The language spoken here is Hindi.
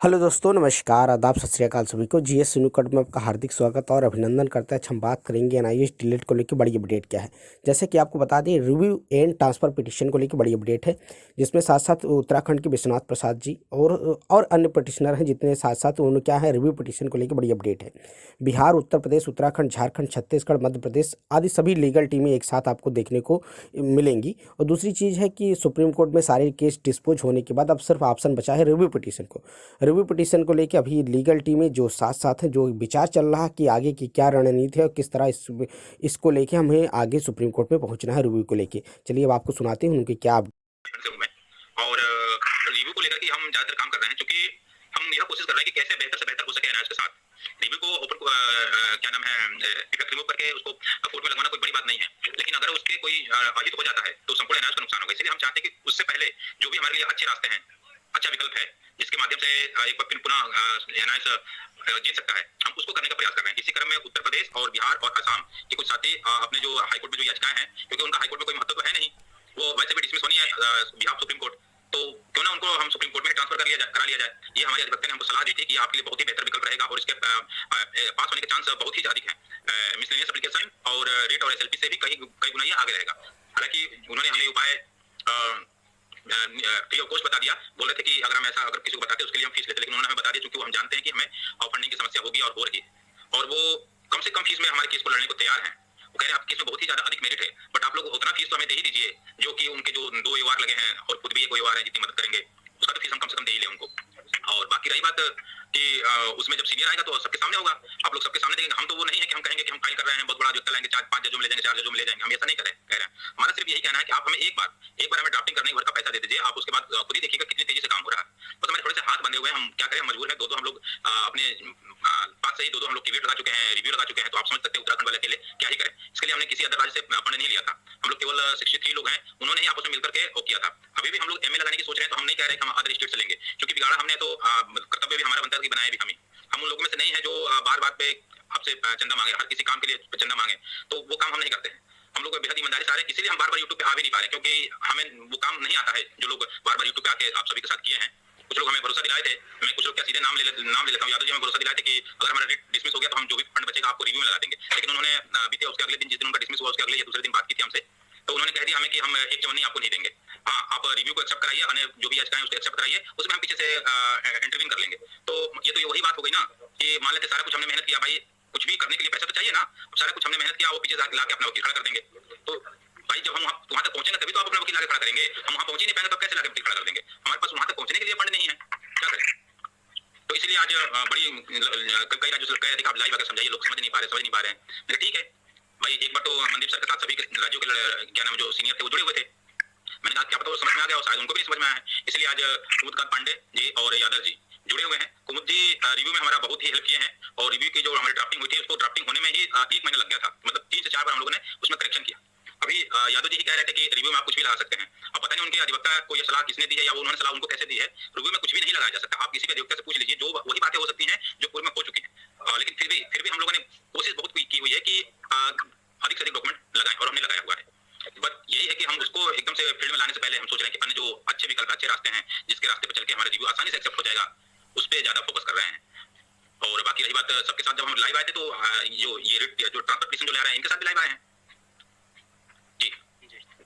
हेलो दोस्तों, नमस्कार, आदाब, सत श्री अकाल सभी को। जीएस सुनूकट में आपका हार्दिक स्वागत और अभिनंदन करते हैं। हम बात करेंगे एनआईएस डिलीट को लेकर बड़ी अपडेट क्या है। जैसे कि आपको बता दें, रिव्यू एंड ट्रांसफ़र पिटीशन को लेकर बड़ी अपडेट है, जिसमें साथ साथ उत्तराखंड के विश्वनाथ प्रसाद जी और अन्य पिटिशनर हैं जितने साथ साथ उन्होंने क्या है, रिव्यू पिटीशन को लेकर बड़ी अपडेट है। बिहार, उत्तर प्रदेश, उत्तराखंड, झारखंड, छत्तीसगढ़, मध्य प्रदेश आदि सभी लीगल टीमें एक साथ आपको देखने को मिलेंगी। और दूसरी चीज़ है कि सुप्रीम कोर्ट में सारे केस डिस्पोज होने के बाद अब सिर्फ ऑप्शन बचा है रिव्यू पिटीशन को। रिव्यू पिटीशन को लेके अभी लीगल टीमें जो साथ साथ हैं, जो विचार चल रहा है कि आगे की क्या रणनीति है और किस तरह इसको लेके हमें आगे सुप्रीम कोर्ट में पहुंचना है रिव्यू को लेके। चलिए अब आपको सुनाते हैं उनकी क्या और रिव्यू को लेकर के हम ज्यादातर काम कर रहे हैं, क्योंकि हम यह कोशिश कर रहे हैं कि कैसे बेहतर से बेहतर हो सके एनआईएस के साथ। रिव्यू को ओपन क्या नाम है इफेक्ट रिमूव करके उसको कोर्ट में लगाना कोई बड़ी बात नहीं है, लेकिन अगर उसके कोई अहित हो जाता है तो संपूर्ण एनआईएस का नुकसान होगा। इसलिए हम चाहते हैं कि उससे पहले जो भी हमारे लिए अच्छे रास्ते हैं, अच्छा विकल्प है जिसके माध्यम से एक बार फिर पुनः एनआईएस जीत सकता है, हम उसको करने का प्रयास कर रहे हैं। इसी क्रम में उत्तर प्रदेश और बिहार और असम के कुछ साथी अपने जो हाईकोर्ट में जो याचिकाएं हैं, क्योंकि उनका हाईकोर्ट में कोई महत्व तो है नहीं, वो वैसे भी डिसमिस होनी है बिहार सुप्रीम कोर्ट, तो क्यों ना उनको हम सुप्रीम कोर्ट में ट्रांसफर करा लिया जाए। ये हमारे अधिवक्ता ने हमको सलाह दी थी कि आपके लिए बहुत ही बेहतर विकल्प रहेगा और इसके पास होने के चांस बहुत ही अधिक है। मिसलेनियस एप्लीकेशन और रेट और एसएलपी से भी कई कई गुना ये आगे रहेगा। हालांकि उन्होंने हमें उपाय फ्री ऑफ कॉस्ट बता दिया, बोल रहे थे कि अगर हम ऐसा अगर किसी को बताते उसके लिए हम फीस लेते, लेकिन उन्होंने हमें बता दिया क्योंकि वो हम जानते हैं कि हमें फंडिंग की समस्या होगी और हो रही है, और वो कम से कम फीस में हमारे केस को लड़ने को तैयार हैं। वो कह रहे हैं आपके केस में बहुत ही ज्यादा अधिक मेरिट है, बट आप लोग उतना फीस तो हमें दे ही दीजिए जो कि उनके जो 2 एवार लगे हैं और खुद भी 1 एवार है, जितनी मदद करेंगे उसका तो फीस हम कम से कम दे ही ले उनको। और बाकी रही बात कि उसमें जब सीनियर आएगा तो सबके सामने होगा, आप लोग सबके सामने देंगे। हम तो वो नहीं है कि हम कहेंगे कि हम फाइल कर रहे हैं, बहुत बड़ा अधिवक्ता लाएंगे, 4-5 जजों में ले जाएंगे, 4 जजों में ले जाएंगे, हम ऐसा नहीं कह रहे हैं। हमारा सिर्फ यही कहना है कि आप हमें एक बार हमें ड्राफ्टिंग करने भर का पैसा दे दीजिए, आप उसके बाद खुद ही देखिएगा कितनी तेजी से काम हो रहा है। बस हमारे थोड़े से हाथ बंधे हुए हैं, हम क्या करें, हम मजबूर हैं। दो हम लोग अपने पास से ही 2 हम लोग कैविएट लगा चुके हैं, रिव्यू लगा चुके हैं, तो आप समझ सकते हैं उत्तराखंड वाले अकेले क्या ही करें। इसके लिए हमने किसी अदर राज्य से फंड नहीं लिया था, हम लोग केवल 63 लोग हैं, उन्होंने ही आपस में मिलकर के किया था। अभी भी हम लोग एमए लगाने की सोच रहे हैं, तो हम नहीं कह रहे कि हम अदर स्टेट से लेंगे, क्योंकि बिगाड़ा हमने तो कर्तव्य भी हमारा बनता है कि बनाया भी हम उन लोगों में से नहीं है जो बार बार पे आपसे चंदा मांगे, हर किसी काम के लिए चंदा मांगे, तो वो काम हम नहीं करते हैं। हम लोग बेहद ईमानदारी से आ रहे हैं, इसीलिए हम बार बार यूट्यूब पे आ भी नहीं पा रहे, क्योंकि हमें वो काम नहीं आता है जो लोग बार बार यूट्यूब पे आके आप सभी के साथ किए हैं। कुछ लोग हमें भरोसा दिलाए थे, मैं कुछ लोग क्या सीधे नाम ले लेता हूँ। यादव जी हमें भरोसा दिलाए थे कि अगर हमारा रेट डिसमिस हो गया तो हम जो भी फंड बचेगा आपको रिव्यू में लगा देंगे, लेकिन उन्होंने बीते उसके अगले दिन, जिस दिन उनका डिसमिस हुआ उसके अगले या दूसरे दिन बात की थी हमसे, तो उन्होंने कह दिया हमें कि हम एक चवन्नी आपको नहीं देंगे। हाँ, आप रिव्यू को एक्सेप्ट कराइए, अन्य जो भी याचिकाएं उसको एक्सेप्ट कराइए, उसमें हम पीछे से इंटरव्यू कर लेंगे। तो ये वही बात हो गई ना कि मान लेते सारा कुछ हमने मेहनत किया, भाई कुछ भी करने के लिए पैसा तो चाहिए ना, सारा कुछ हमने मेहनत किया, वो पीछे ला के अपना वकील खड़ा कर देंगे। तो भाई जब हम वहां तक पहुंचेंगे तभी तो आप अपना वकील आगे खड़ा करेंगे, हम वहां पहुंच ही नहीं पाएंगे तो कैसे लाके वकील खड़ा कर देंगे। हमारे पास वहां तक पहुंचने के लिए फंड नहीं है, क्या करें। तो इसलिए आज बड़ी कई राज्यों से कह रहे थे आप लाइव आकर समझाइए, लोग समझ नहीं पा रहे हैं। ठीक है भाई, एक बार तो मनदीप सर के साथ सभी राज्यों के क्या नाम जो सीनियर थे वो जुड़े हुए थे, मैंने कहा क्या पता वो समझ में आ गया और शायद उनको भी समझ में आया है। इसलिए आज कुमुदकांत पांडे जी और यादव जी जुड़े हुए हैं। कुमुद जी रिव्यू में हमारा बहुत ही हेल्प किए हैं, और रिव्यू की जो हमारी ड्राफ्टिंग हुई थी उसको ड्राफ्टिंग होने में ही 1 महीना लग गया था, मतलब 3 से 4 बार हम लोगों ने उसमें करेक्शन किया। अभी यादव जी ही कह रहे थे कि रिव्यू में आप कुछ भी लगा सकते हैं। अब पता नहीं उनके अधिवक्ता को ये सलाह किसने दी है या उन्होंने सलाह उनको कैसे दी है, रिव्यू में कुछ भी नहीं लगाया जा सकता। आप किसी भी अधिवक्ता से पूछ लीजिए, जो वही बातें हो सकती हैं जो पूर्व में हो चुकी हैं। लेकिन फिर भी हम लोगों ने कोशिश बहुत की हुई है कि अधिक से अधिक डॉक्यूमेंट लगाएं, और हमने लगाया हुआ है। बट यही है कि हम उसको एकदम से फील्ड में लाने से पहले हम सोच रहे हैं कि अन्य जो अच्छे विकल्प, अच्छे रास्ते हैं जिसके रास्ते पर चल के हमारा रिव्यू आसानी से एक्सेप्ट हो जाएगा, उस पर ज्यादा फोकस कर रहे हैं। और बाकी रही बात सबके साथ जब हम लाइव आए थे तो जो ट्रांसपोर्टेशन जो ले रहे हैं इनके साथ भी लाइव आए हैं।